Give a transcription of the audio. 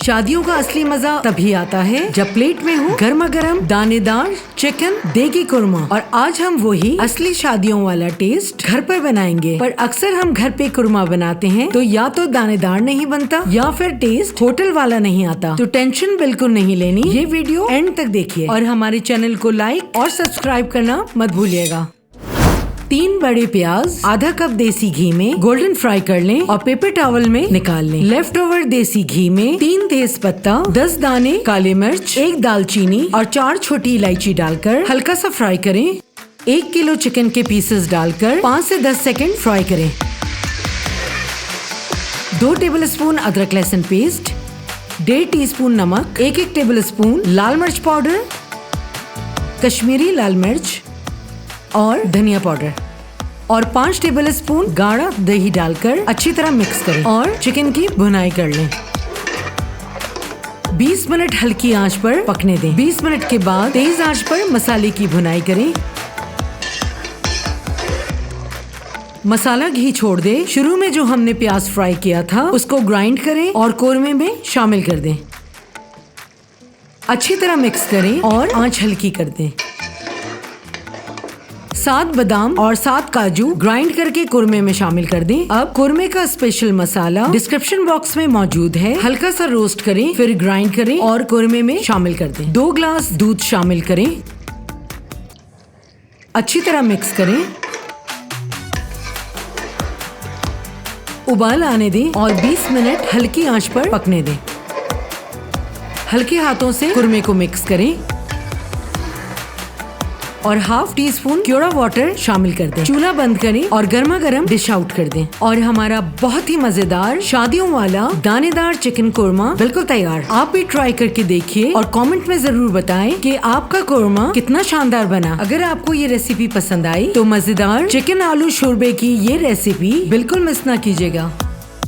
शादियों का असली मजा तभी आता है जब प्लेट में हो गर्मा गर्म दानेदार चिकन देगी कुरमा। और आज हम वही असली शादियों वाला टेस्ट घर पर बनाएंगे। पर अक्सर हम घर पे कुरमा बनाते हैं तो या तो दानेदार नहीं बनता या फिर टेस्ट होटल वाला नहीं आता। तो टेंशन बिल्कुल नहीं लेनी, ये वीडियो एंड तक देखिए और हमारे चैनल को लाइक और सब्सक्राइब करना मत भूलिएगा। 3 बड़े प्याज आधा कप देसी घी में गोल्डन फ्राई कर लें और पेपर टॉवल में निकाल लें। लेफ्ट ओवर देसी घी में 3 तेज पत्ता, 10 दाने काले मिर्च, 1 दालचीनी और 4 छोटी इलायची डालकर हल्का सा फ्राई करें। 1 किलो चिकन के पीसेस डालकर 5 से 10 सेकंड फ्राई करें। 2 टेबलस्पून अदरक लहसुन पेस्ट, 1.5 टीस्पून नमक, 1 टेबलस्पून लाल मिर्च पाउडर, कश्मीरी लाल मिर्च और धनिया पाउडर और 5 टेबलस्पून गाढ़ा दही डालकर अच्छी तरह मिक्स करें और चिकन की भुनाई कर लें। 20 मिनट हल्की आंच पर पकने दें। 20 मिनट के बाद तेज आंच पर मसाले की भुनाई करें। मसाला घी छोड़ दे। शुरू में जो हमने प्याज फ्राई किया था उसको ग्राइंड करें और कोरमे में शामिल कर दें। अच्छी तरह मिक्स करें और आंच हल्की कर दें। 7 बादाम और 7 काजू ग्राइंड करके कुरमे में शामिल कर दें। अब कुरमे का स्पेशल मसाला डिस्क्रिप्शन बॉक्स में मौजूद है। हल्का सा रोस्ट करें, फिर ग्राइंड करें और कुरमे में शामिल कर दें। 2 ग्लास दूध शामिल करें, अच्छी तरह मिक्स करें, उबाल आने दें और 20 मिनट हल्की आंच पर पकने दें। हल्के हाथों से कुरमे को मिक्स करें और ½ टीस्पून क्योड़ा वाटर शामिल कर दें। चूल्हा बंद करें और गर्मा गर्म डिश आउट कर दें। और हमारा बहुत ही मजेदार शादियों वाला दानेदार चिकन कोरमा बिल्कुल तैयार। आप भी ट्राई करके देखिए और कमेंट में जरूर बताएं कि आपका कोरमा कितना शानदार बना। अगर आपको ये रेसिपी पसंद आई तो मजेदार चिकन आलू शोरबे की ये रेसिपी बिल्कुल मिस ना कीजिएगा।